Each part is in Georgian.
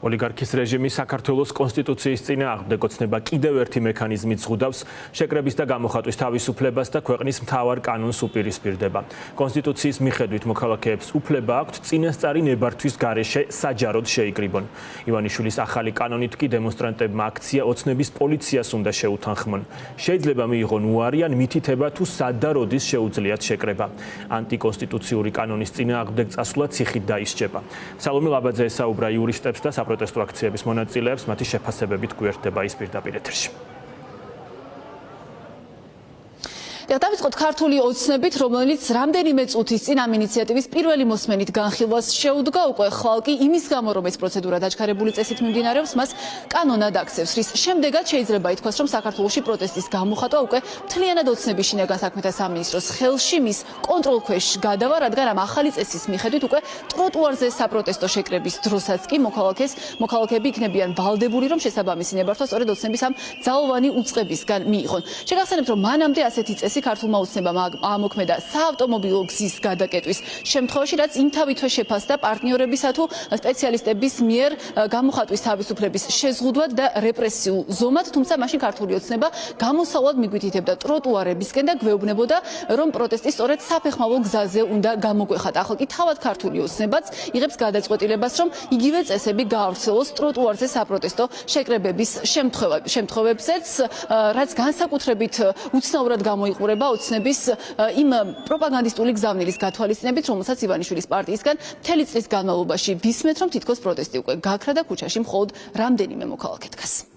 ოლიგარქის რეჟიმი საქართველოს კონსტიტუციის წინააღმდეგ ოცნება კიდევ ერთი მექანიზმით ზღუდავს შეკრების და გამოხატვის თავისუფლებას და ქვეყნის მთავარ კანონს უპირისპირდება. კონსტიტუციის მიხედვით მოქალაქეებს უფლება აქვთ წინასწარი ნებართვის გარეშე საჯაროდ შეიკრიბონ. ივანიშვილის ახალი კანონით კი დემონსტრანტებმა აქცია ოცნების პოლიციას უნდა შეუთანხმონ. შეიძლება მიიღონ უარი ან მითითება თუ სად და როდის შეუძლიათ შეკრება. ანტიკონსტიტუციური კანონის წინააღმდეგ წასვლა ციხით დაისჯება. სალომე ლაბაძე ესაუბრა იურისტებს და საპროტესტო აქციების მონაწილეებს, მათი შეფასებებით გვერდება ის პირდაპირ ეთერში. დავიწყოთ ქართული ოცნებით, რომელიც რამდენიმე წუთის წინ ამ ინიციატივის პირველი მოსმენით განხილვას შეუდგა. უკვე ხვალკი იმის გამო, რომ ეს პროცედურა დაჩქარებული წესით მიმდინარეობს, მას კანონად აქცევს, რის შემდეგაც შეიძლება ითქვას, რომ საქართველოში პროტესტის გამოხატვა უკვე მთლიანად ოცნების შინაგან საქმეთა სამინისტროს ხელში, მის კონტროლქვეშ გადავა, რადგან ამ ახალი წესის მიხედვით უკვე ტროტუარზე საპროტესტო შეკრების დროსაც კი მოქალაქეები იქნებიან ვალდებული, რომ შესაბამისი ნებართვა სწორედ ოცნების ამ ძალოვანი უწყებისგან მიიღონ. შეგახსენებთ, რომ მანამდე ასეთი წესი ქართულმა ოცნებამ ამოქმედა საავტომობილო გზის გადაკეტვის შემთხვევაში, რაც იმთავითვე შეფასდა პარტნიორებისა თუ სპეციალისტების მიერ გამოხატვის თავისუფლების შეზღუდვად და რეპრესიულ ზომად, თუმცა მაშინ ქართული ოცნება გამოსავლად მიგვითითებდა ტროტუარებისკენ და გვეუბნებოდა, რომ პროტესტი სწორედ საფეხმავლო გზაზე უნდა გამოგვეხატა. ახლა კი თავად ქართული ოცნებაც იღებს გადაწყვეტილებას, რომ იგივე წესები გაავრცელოს ტროტუარზე საპროტესტო შეკრებების შემთხვევებზეც, რაც განსაკუთრებით უცნაურად გამოიყურება ოცნების იმ პროპაგანდისტული გზავნილის გათვალისწინებით, რომელსაც ივანიშვილის პარტიისგან მთელი წლის განმავლობაში ვისმენთ, რომ თითქოს პროტესტი უკვე გაქრა და ქუჩაში მხოლოდ რამდენიმე მოქალაქე დგას.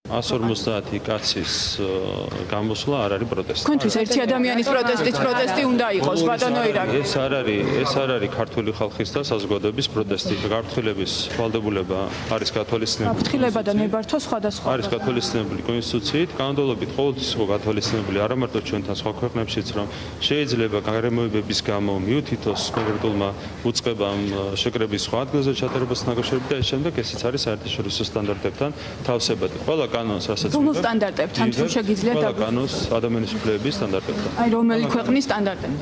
150 კაცის გამოსვლა არ არის პროტესტი. თქვენთვის ერთი ადამიანის პროტესტი უნდა იყოს, ბატონო ირაკი. ეს არ არის ქართული ხალხის და საზოგადოების პროტესტი. გაფრთხილების ვალდებულება არის გათვალისწინებული. გაფრთხილება და ნებართვა სხვადასხვა. არის გათვალისწინებული კონსტიტუციით, კანონმდებლობით ყოველთვის იყო გათვალისწინებული არა მარტო ჩვენთან სხვა ქვეყნებშიც, რომ შეიძლება გარემოებების გამო მიუთითოს კონკრეტულმა უწყებამ შეკრების სხვა ადგილზე ჩატარებასთან დაკავშირებით და ეს შემდეგ ესეც არის საერთაშორისო სტანდარტებთან თავსებადი. ყველა კანონს რასაც რომელ სტანდარტებთან თუ შეგიძლიათ ყველა კანონს ადამიანის უფლებების სტანდარტებთან. აი რომელი ქვეყნის სტანდარტები?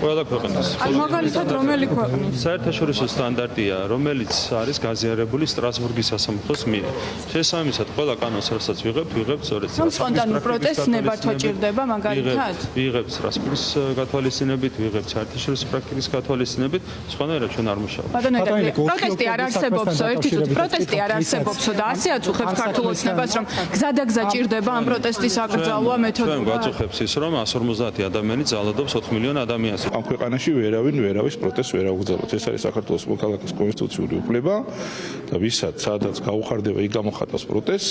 ყველა ქვეყნის. აი მაგალითად რომელი ქვეყნის? საერთაშორისო სტანდარტია, რომელიც არის გაზიარებული სტრასბურგის სასამართლოს მიერ. შესაბამისად, ყველა კანონს რასაც ვიღებთ სწორედ სპონტანურ პროტესტს ნებართვა ჭირდება მაგალითად? ვიღებთ სტრასბურგის გათვალისწინებით, ვიღებთ საერთაშორისო პრაქტიკის გათვალისწინებით, სხვანაირად ჩვენ არ მუშაობთ. ბატონო ირაკი, პროტესტი არ არსებობსო, ერთი წუთი პროტესტი არ არსებობსო და ასე აწუხებს ქართულ ოცნებას, რომ გზადაგზა ჭირდება ამ პროტესტის აკრძალვა მეთოდულად. ჩვენ გვაწუხებს ის, რომ 150 ადამიანი ძალადობს 4 მილიონ ადამიანს. ამ ქვეყანაში ვერავის პროტესტს ვერ აღუძალოთ. ეს არის საქართველოს მოქალაქის კონსტიტუციური უფლება და ვისაც სადაც გაუხარდება იქ გამოხატავს პროტესტს,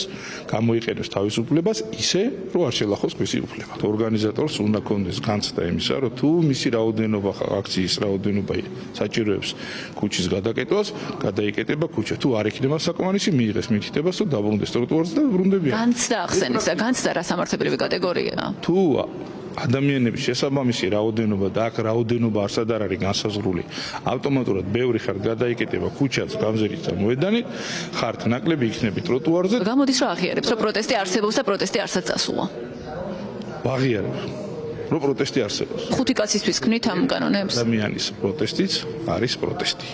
გამოიყენებს თავისუფლებას ისე, რომ არ შელახოს მისი უფლება. ორგანიზატორს უნდა კონდეს განცდა იმისა, რომ თუ მისი რაოდენობა აქციის რაოდენობა საჭიროებს ქუჩის გადაკეტვას, გადაიკეტება ქუჩა. თუ არ იქნება საკმარისი, მიიღეს მითითებას, რომ დაბრუნდეს ტროტუარზე და ბრუნდებიან. განცდა ახსენეთ და განცდა რა სამართლებრივი კატეგორიაა? თუ ადამიანების შესაბამისი რაოდენობა და აქ რაოდენობა არსად არ არის განსაზღვრული, ავტომატურად ბევრი ხარ გადაიკეტება ქუჩაც, გამზირით და მოედანით, ხართ ნაკლები იქნები ტროტუარზე. გამოდის რა აღიარებს, რომ პროტესტი არსებობს და პროტესტი არსად წასულა? ვაღიარებ, რომ პროტესტი არსებობს. 5 კაცისთვის ქნით ამ კანონებს? ადამიანის პროტესტიც არის პროტესტი.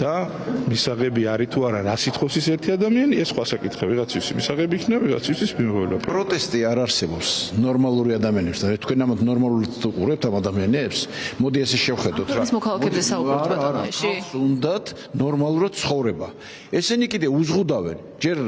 და მისაღები არის თუ არა რა სიტყვის ის ერთი ადამიანი, ეს სხვა საკითხია, ვიღაცის მისაღები იქნება, ვიღაცის მიმოვლება. პროტესტი არ არსებობს ნორმალური ადამიანებს და თქვენ ამათ ნორმალურად უყურებთ ამ ადამიანებს. მოდი ესე შევხედოთ რა. ის მოქალაქეებზე საუბრობთ ბატონოში. უნდათ ნორმალურად ცხოვრება. ესენი კიდე უზღუდავენ. ჯერ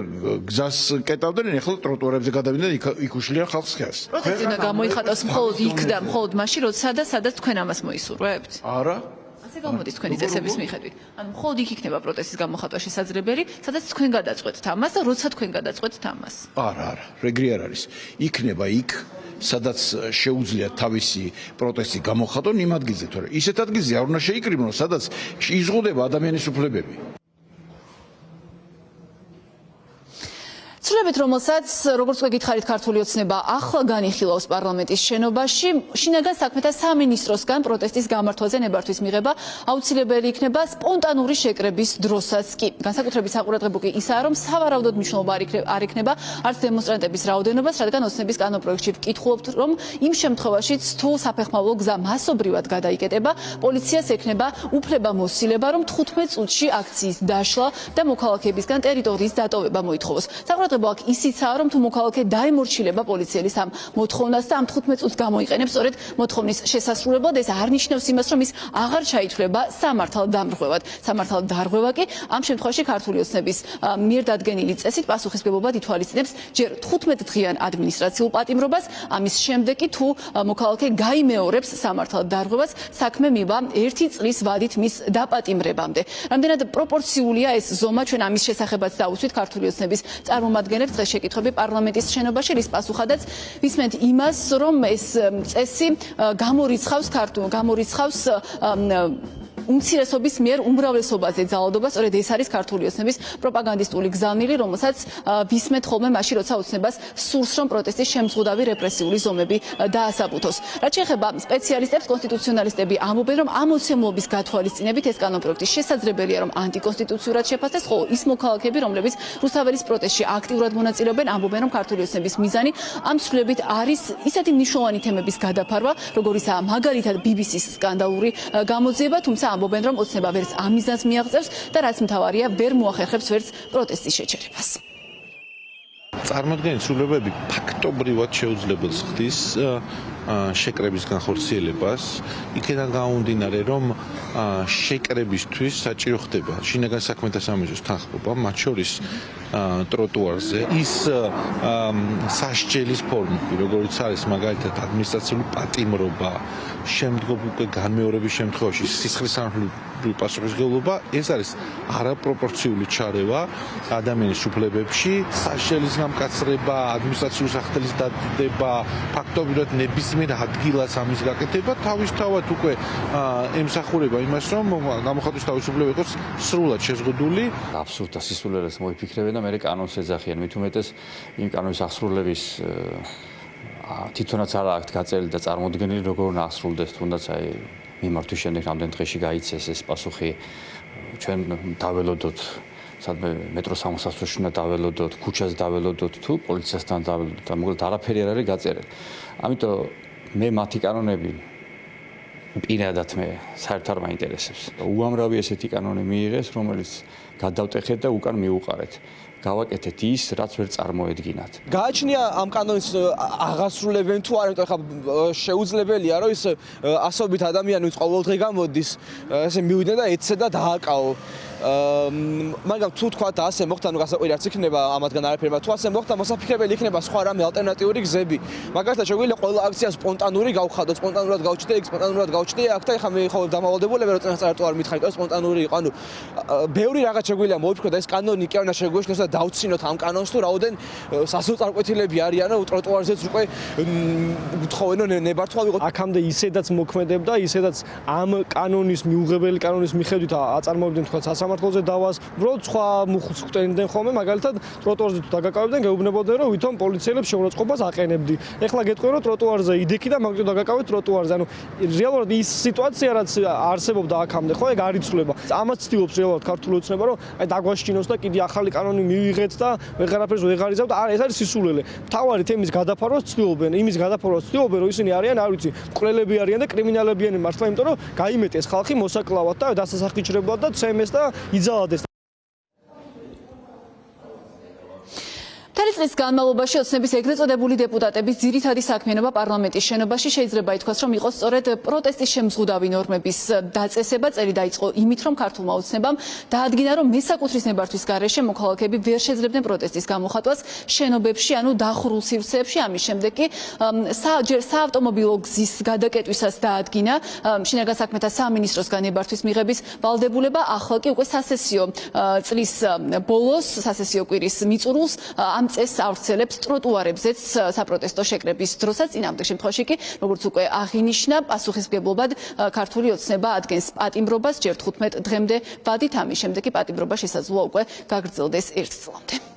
გზას კეტავდნენ, ეხლა ტროტუარებზე გადავიდნენ და იქ უშლიან ხალხს ხეს. პროტესტი უნდა გამოიხატოს მხოლოდ იქ და მხოლოდ მაშინ, როცა და სადაც თქვენ ამას მოისურვებთ? არა. ასე გამოდის თქვენი წესების მიხედვით. ანუ მხოლოდ იქ იქნება პროტესტის გამოხატვა შესაძლებელი, სადაც თქვენ გადაწყვეტთ ამას და როცა თქვენ გადაწყვეტთ ამას. არა, რეგრი არ არის. იქნება იქ, სადაც შეუძლიათ თავისი პროტესტი გამოხატონ იმ ადგილზე, თორე ისეთ ადგილზე არ უნდა შეიკრიბნონ, სადაც იზღუდება ადამიანის უფლებები. ცვლილებით, რომელსაც როგორც უკვე გითხარით, ქართული ოცნება ახლა განიხილავს პარლამენტის შენობაში, შინაგან საქმეთა სამინისტროსგან პროტესტის გამართვაზე ნებართვის მიღება აუცილებელი იქნება სპონტანური შეკრების დროსაც კი. განსაკუთრებით საყურადღებო კი ისაა, რომ სავარაუდოდ მნიშვნელობა არ იქნება არც დემონსტრანტების რაოდენობას, რადგან ოცნების კანონპროექტში ვკითხულობთ, რომ იმ შემთხვევაშიც თუ საფეხმავლო გზა მასობრივად გადაიკეტება, პოლიციას ექნება უფლება მოსილება, რომ 15 წუთში აქციის დაშლა და მოქალაქეებისგან ტერიტორიის დატოვება მოითხოვოს. აქ ისიცაა, რომ თუ მოქალაქე დაემორჩილება პოლიციელის ამ მოთხოვნას და ამ 15 წუთს გამოიყენებს სწორედ მოთხოვნის შესასრულებლად, ეს არ ნიშნავს იმას, რომ ის აღარ ჩაითვლება სამართალდამრღვევად. სამართალდამრღვევა კი ამ შემთხვევაში ქართული ოცნების მიერ დადგენილი წესით პასუხისმგებლობად ითვალისწინებს ჯერ 15 დღიან ადმინისტრაციულ პატიმრობას, ამის შემდეგ კი თუ მოქალაქე გაიმეორებს სამართალდამრღვევას, საქმე მივა 1 წლის ვადით მის დაპატიმრებამდე. რამდენად პროპორციულია ეს ზომა, ჩვენ ამის შესახებაც დავუსვით ქართული ოცნების წარმომადგენლებს დღეს შეკითხვები პარლამენტის შენობაში, რის პასუხადაც ვისმენთ იმას, რომ ეს წესი გამორიცხავს უმცირესობის მიერ უმრავლესობაზე ძალადობა, სწორედ ეს არის ქართული ოცნების პროპაგანდისტული გზავნილი, რომელსაც ვისმენთ ხოლმე მაშინ, როცა ოცნებას სურს, რომ პროტესტის შემზღუდავი რეპრესიული ზომები დაასაბუთოს. რაც შეეხება სპეციალისტებს, კონსტიტუციონალისტები ამბობენ, რომ ამ ოცნების გათვალისწინებით ეს კანონპროექტი შესაძლებელია, რომ ანტიკონსტიტუციურად შეფასდეს, ხოლო ის მოქალაქეები, რომლებიც რუსთაველის პროტესტში აქტიურად მონაწილეობენ, ამბობენ, რომ ქართული ოცნების მიზანი ამ ცვლილებით არის ისეთი მნიშვნელოვანი თემების გადაფარვა, როგორიცაა მაგალითად BBC-ის სკანდალური გამოძიება, თუმცა ამბობენ, რომ ოცნება ვერც ამ მიზანს მიაღწევს და რაც მთავარია, ვერ მოახერხებს ვერც პროტესტის შეჩერებას. წარმოადგენს ცვლილებები ფაქტობრივად შეუძლებელს ხდის შეკრების განხორციელებას, იქიდან გამომდინარე, რომ შეკრებისთვის საჭირო ხდება შინაგან საქმეთა სამინისტროს თანხმობა, მათ შორის ტროტუარზე ის სასჯელის ფორმები, როგორიც არის მაგალითად ადმინისტრაციული პატიმრობა, შემდგომ უკვე განმეორების შემთხვევაში სისხლის სამართლებრივი პასუხისმგებლობა, ეს არის არაპროპორციული ჩარევა ადამიანის უფლებებში, სასჯელის გამკაცრება, ადმინისტრაციული სახთლის დადდება, ფაქტობრივად ნებისმიერ ადგილას ამის გაკეთება თავისთავად უკვე ემსახურება იმას, რომ გამოხატვის თავისუფლება იყოს სრულად შეზღუდული. აბსურდთა სისულელეს მოიფიქრებენ და მე კანონს ეძახიან, მით უმეტეს იმ კანონის აღსრულების თვითონაც არა აქ გაწერილი და წარმოდგენილი როგორ უნდა აღსრულდეს, თუნდაც აი მიმართვის შემდეგ რამდენ დღეში გაიცეს ეს პასუხი, ჩვენ დაველოდოთ სადმე მეტროს სამოსასვლელში უნდა დაველოდოთ, ქუჩაზე დაველოდოთ თუ პოლიციასთან დაველოდოთ, მოკლედ არაფერი არ არის გაწერილი. ამიტომ მე მათი კანონები პირადად მე საერთოდ არ მაინტერესებს. უამრავი ესეთი კანონი მიიღეს, რომელიც გადავტეხეთ და უკან მივუყარეთ. გავაკეთეთ ის, რაც ვერ წარმოედგინათ. გააჩნია ამ კანონის აღასრულებენ თუ არა, იმიტომ ხა შეუძლებელია, რომ ის ასობით ადამიანი ყოველდღე გამოდის, ესე მივიდნენ და ეცე და დააკაო. მაგრამ თუ თქვა და ასე მოხდა, ნუ გასაკვირი არც იქნება ამათგან არაფერი, თუ ასე მოხდა, მოსაფიქრებელი იქნება სხვა რამე ალტერნატიული გზები. მაგალითად შეგვიძლია ყველა აქცია სპონტანური გავხადოთ, სპონტანურად გავჩდე, სპონტანურად გავჩდე აქ და ეხლა მე ხო დამავალდებულები რომ წინასწარ არ მითხარით, რომ სპონტანური იყო. ანუ ბევრი რაღაც შეგვიძლია მოიფიქროთ და ეს კანონი კი არ უნდა შეგვეშნოს და დავცინოთ ამ კანონს თუ რაოდენ სასოწარკვეთილები არიანო ტროტუარზეც უკვე უთხოვენო ნებართვა ვიყო. აქამდე ისედაც მოქმედებდა, ისედაც ამ კანონის მიუღებელი კანონის მიხედვით აწარმოებდნენ თქვა სასამართლოზე დავას, უბრალოდ სხვა მუხლს ხტენდნენ ხოლმე, მაგალითად ტროტუარზე თუ დაგაკავებდნენ, გეუბნებოდნენ რომ ვითომ პოლიციელებს შეურაცხყოფას აყენებდი. ეხლა გეტყვი რომ ტროტუარზე იდექი და მაგით დაგაკავეთ ტროტუარზე. ანუ რეალურად ის სიტუაცია რაც არსებობდა აქამდე, ხო, ეგ არ იცვლება. ამას ცდილობს რეალურად ქართული ოცნება რომ აი დაგვაშინოს და კიდე ახალი კანონი მივიღეთ და ვეღარაფერს ვეღარ იზავთ. არა, ეს არის სისულელე. მთავარი თემის გადაფარვას ცდილობენ, იმის გადაფარვას ცდილობენ, რომ ისინი არიან, არ ვიცი, მკვლელები არიან და კრიმინალებიანი მართლა, იმიტომ რომ გაიმეტეს ხალხი მოსაკლავად და დასასახიჩრებლად და ცემეს და იძალადეს. წლის განმავლობაში ოცნების ეგრეთ წოდებული დეპუტატების ძირითადი საქმიანობა პარლამენტის შენობაში შეიძლება ითქვას, რომ იყო სწორედ პროტესტის შემზღუდავი ნორმების დაწესება. წელი დაიწყო იმით, რომ ქართულმა ოცნებამ დაადგინა, რომ მესაკუთრის ნებართვის გარეშე მოქალაქეები ვერ შეძლებდნენ პროტესტის გამოხატვას შენობებში, ანუ დახურულ სივრცეებში. ამის შემდეგ კი ჯერ საავტომობილო გზის გადაკეტვისას დაადგინა შინაგან საქმეთა სამინისტროსგან ნებართვის მიღების ვალდებულება. ახლა კი უკვე სასესიო წლის ბოლოს, სასესიო კვირის მიწურულს ამ წესს ავრცელებს ტროტუარებზეც საპროტესტო შეკრების დროსაც. წინამდე შემთხვევაში კი, როგორც უკვე აღინიშნა, პასუხისმგებლობად ქართული ოცნება ადგენს პატიმრობას ჯერ 15 დღემდე ვადით. ამის შემდეგ კი პატიმრობა შესაძლოა უკვე გაგრძელდეს 1 წლამდე.